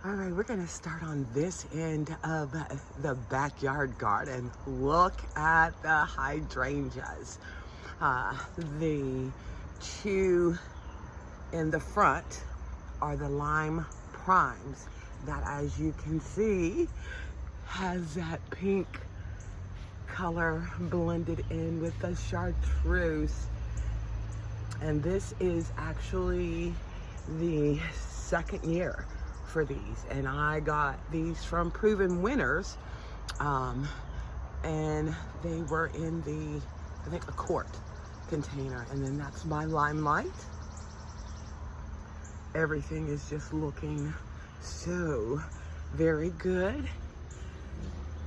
All right, we're gonna start on this end of the backyard garden. Look at the hydrangeas. The two in the front are the lime primes that, as you can see, has that pink color blended in with the chartreuse. And this is actually the second year for these, and I got these from Proven Winners, and they were in the, I think, a quart container. And then that's my limelight. Everything is just looking so very good,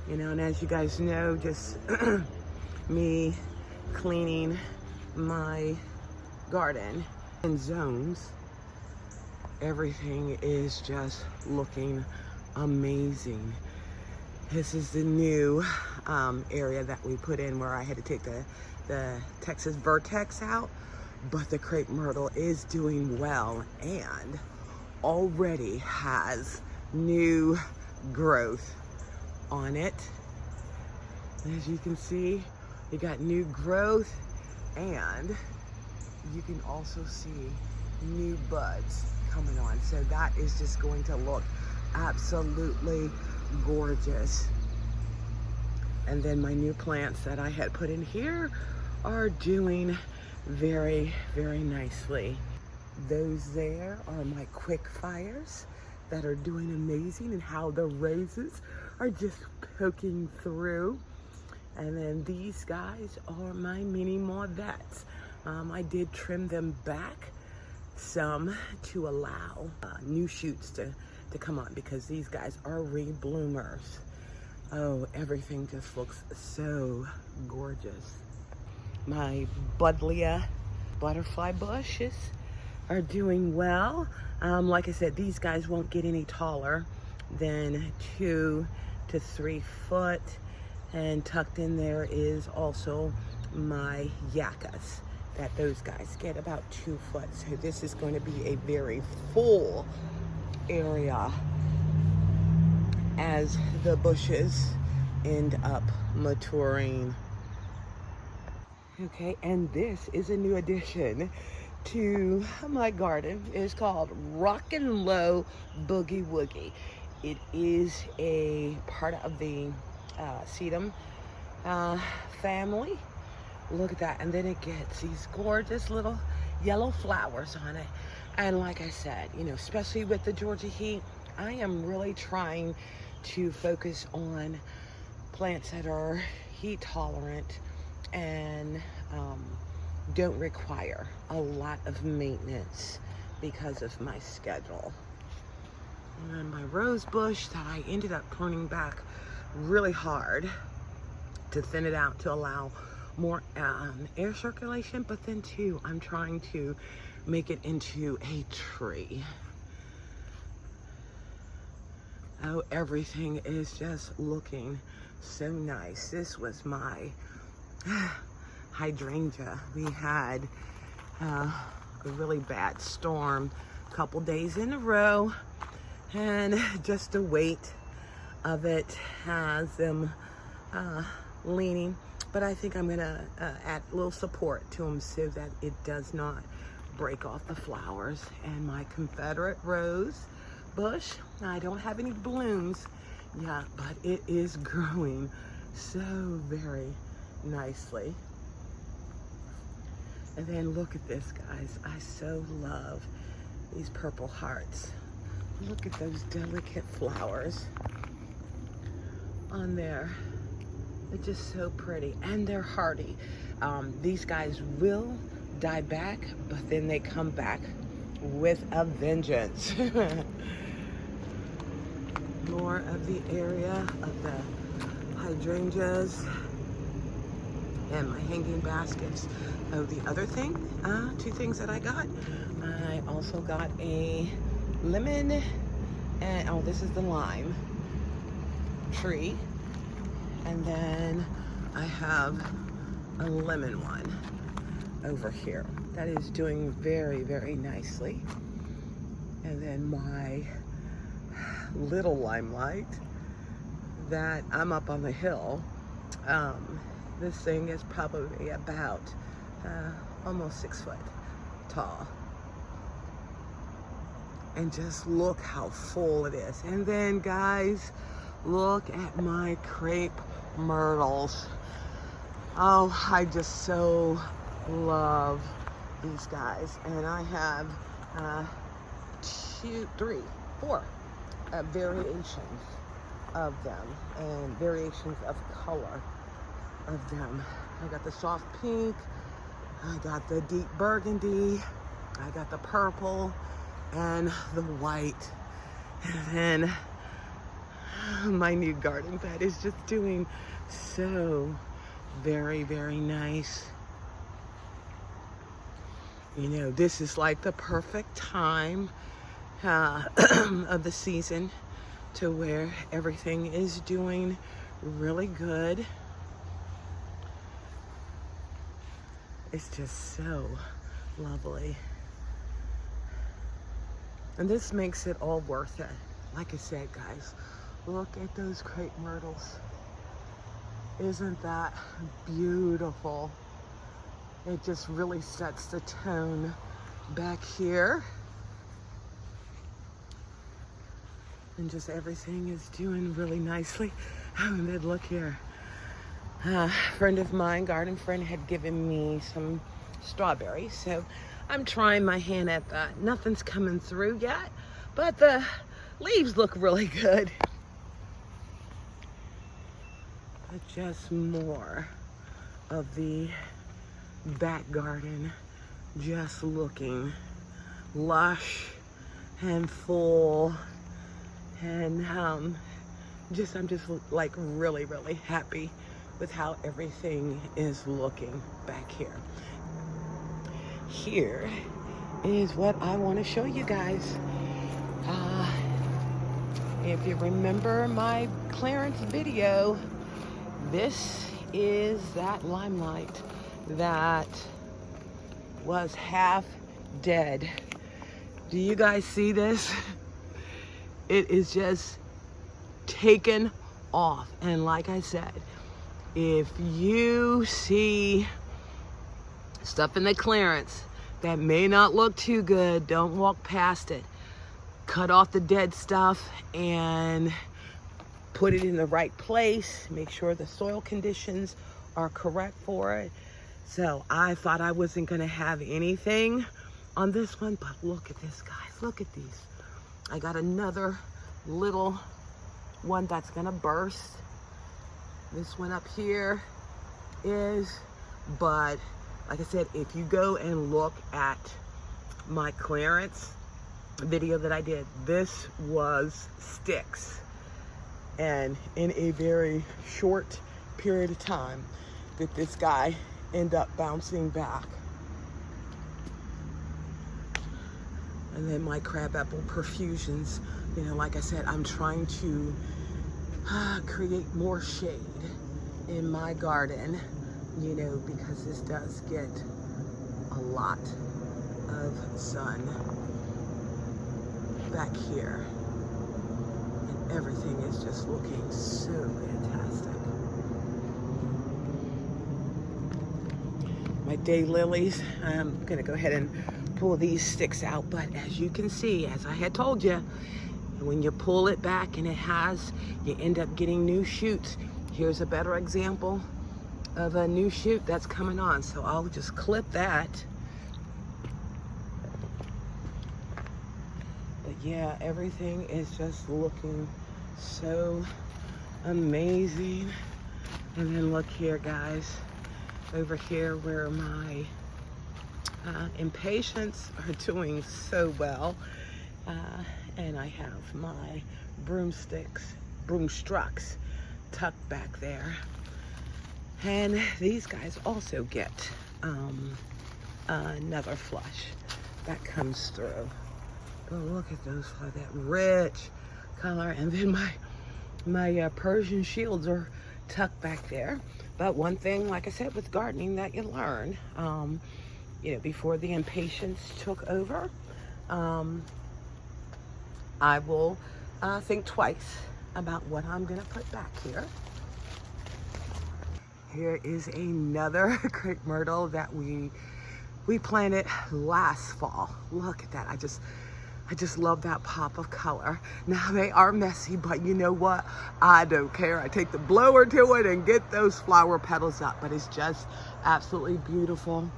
you know. And as you guys know, just me cleaning my garden in zones, everything is just looking amazing. This is the new area that we put in, where I had to take the Texas Vertex out, but the crepe myrtle is doing well and already has new growth on it. As you can see, you got new growth, and you can also see new buds coming on. So that is just going to look absolutely gorgeous. And then my new plants that I had put in here are doing very, very nicely. Those there are my quick fires that are doing amazing, and how the roses are just poking through. And then these guys are my mini mauvettes. I did trim them back some to allow new shoots to come on, because these guys are rebloomers. Oh, everything just looks so gorgeous. My buddleia butterfly bushes are doing well. Like I said, these guys won't get any taller than 2 to 3 foot. And tucked in there is also my yuccas, that those guys get about 2 foot. So this is going to be a very full area as the bushes end up maturing. Okay, and this is a new addition to my garden. It's called Rockin' Low Boogie Woogie. It is a part of the sedum family. Look at that. And then it gets these gorgeous little yellow flowers on it. And like I said, you know, especially with the Georgia heat, I am really trying to focus on plants that are heat tolerant and don't require a lot of maintenance because of my schedule. And then my rose bush that I ended up pruning back really hard to thin it out to allow more air circulation, but then too, I'm trying to make it into a tree. Oh, everything is just looking so nice. This was my hydrangea. We had a really bad storm a couple days in a row, and just the weight of it has them leaning. But I think I'm gonna add a little support to them so that it does not break off the flowers. And my Confederate rose bush, I don't have any blooms yet, but it is growing so very nicely. And then look at this, guys. I so love these purple hearts. Look at those delicate flowers on there. They're just so pretty, and they're hardy. These guys will die back, but then they come back with a vengeance. More of the area of the hydrangeas and my hanging baskets. Oh, the other thing, 2 things that I got. I also got a lemon, and oh, this is the lime tree. And then I have a lemon one over here that is doing very, very nicely. And then my little limelight that I'm up on the hill. This thing is probably about almost 6 foot tall. And just look how full it is. And then guys, look at my crepe myrtles. Oh, I just so love these guys. And I have 2, 3, 4 variations of them, and variations of color of them. I got the soft pink, I got the deep burgundy, I got the purple, and the white. And then my new garden bed is just doing so very, very nice. You know, this is like the perfect time of the season to where everything is doing really good. It's just so lovely. And this makes it all worth it. Like I said, guys, look at those crepe myrtles. Isn't that beautiful? It just really sets the tone back here. And just everything is doing really nicely. Oh, and then look here. A friend of mine, garden friend, had given me some strawberries. So I'm trying my hand at that. Nothing's coming through yet, but the leaves look really good. But just more of the back garden just looking lush and full. And I'm just like really, really happy with how everything is looking back here. Here is what I want to show you guys. If you remember my clearance video, this is that limelight that was half dead. Do you guys see this? It is just taken off. And like I said, if you see stuff in the clearance that may not look too good, don't walk past it. Cut off the dead stuff and put it in the right place. Make sure the soil conditions are correct for it. So I thought I wasn't gonna have anything on this one, but look at this, guys. Look at these. I got another little one that's gonna burst. This one up here is, but like I said, if you go and look at my clearance video that I did, this was sticks. And in a very short period of time that this guy ended up bouncing back. And then my crabapple profusions, you know, like I said, I'm trying to create more shade in my garden, you know, because this does get a lot of sun back here. And everything is just looking so fantastic. My daylilies, I'm gonna go ahead and pull these sticks out, but as you can see, as I had told you, when you pull it back and you end up getting new shoots. Here's a better example of a new shoot that's coming on. So I'll just clip that. But yeah, everything is just looking so amazing. And then look here, guys, over here where my impatiens are doing so well. And I have my broomstrucks tucked back there. And these guys also get another flush that comes through. But look at those, that rich color. And then my Persian shields are tucked back there. But one thing, like I said, with gardening that you learn, you know, before the impatiens took over, I will think twice about what I'm gonna put back here. Here is another crepe myrtle that we planted last fall. Look at that. I just love that pop of color. Now they are messy, but you know what? I don't care. I take the blower to it and get those flower petals up, but it's just absolutely beautiful.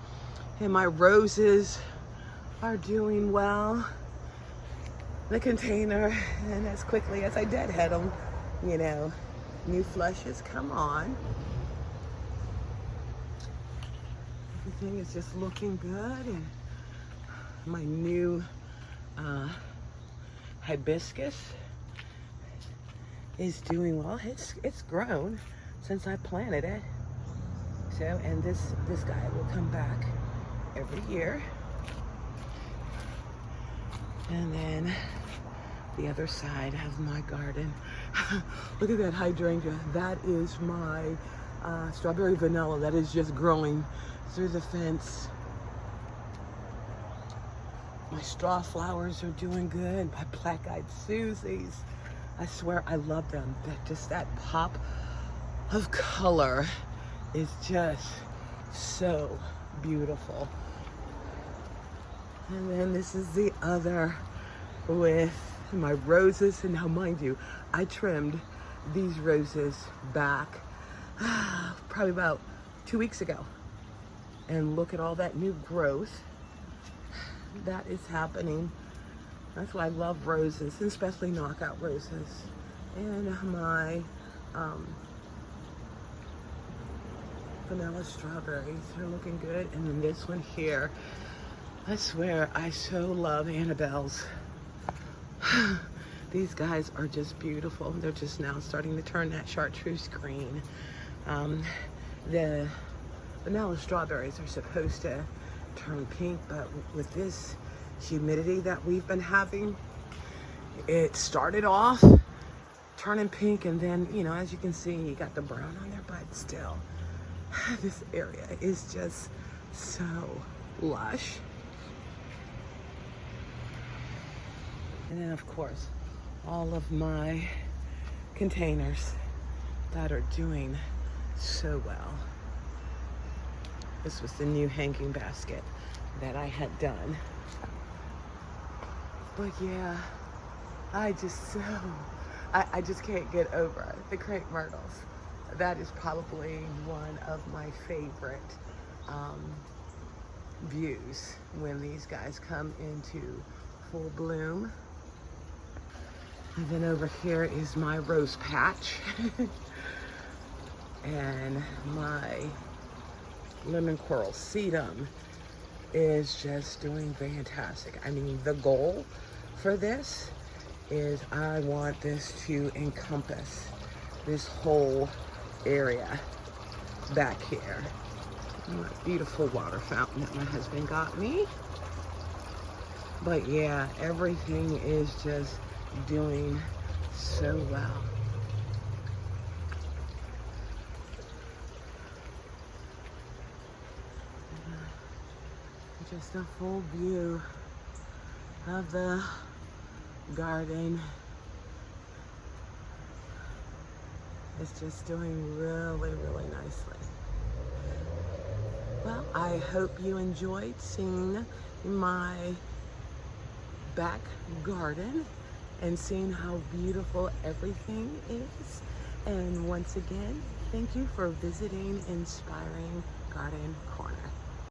And my roses are doing well. The container, and as quickly as I deadhead them, you know, new flushes come on. Everything is just looking good, and my new hibiscus is doing well. It's grown since I planted it. So, and this guy will come back every year. And then the other side of my garden. Look at that hydrangea. That is my strawberry vanilla that is just growing through the fence. My straw flowers are doing good. My black-eyed Susies, I swear I love them. That pop of color is just so beautiful. And then this is the other with my roses. And now mind you, I trimmed these roses back probably about 2 weeks ago. And look at all that new growth that is happening. That's why I love roses, and especially knockout roses. And my vanilla strawberries are looking good. And then this one here, I swear I so love Annabelle's. These guys are just beautiful. They're just now starting to turn that chartreuse green. The vanilla strawberries are supposed to turn pink, but with this humidity that we've been having, it started off turning pink, and then, you know, as you can see, you got the brown on there, but still, this area is just so lush. And then, of course, all of my containers that are doing so well. This was the new hanging basket that I had done. But yeah, I just can't get over the crepe myrtles. That is probably one of my favorite views when these guys come into full bloom. And then over here is my rose patch. And my lemon coral sedum is just doing fantastic. I mean, the goal for this is I want this to encompass this whole area back here. My beautiful water fountain that my husband got me. But yeah, everything is just doing so well. Just a full view of the garden. It's just doing really, really nicely. Well, I hope you enjoyed seeing my back garden and seeing how beautiful everything is. And once again, thank you for visiting Inspiring Garden Corner.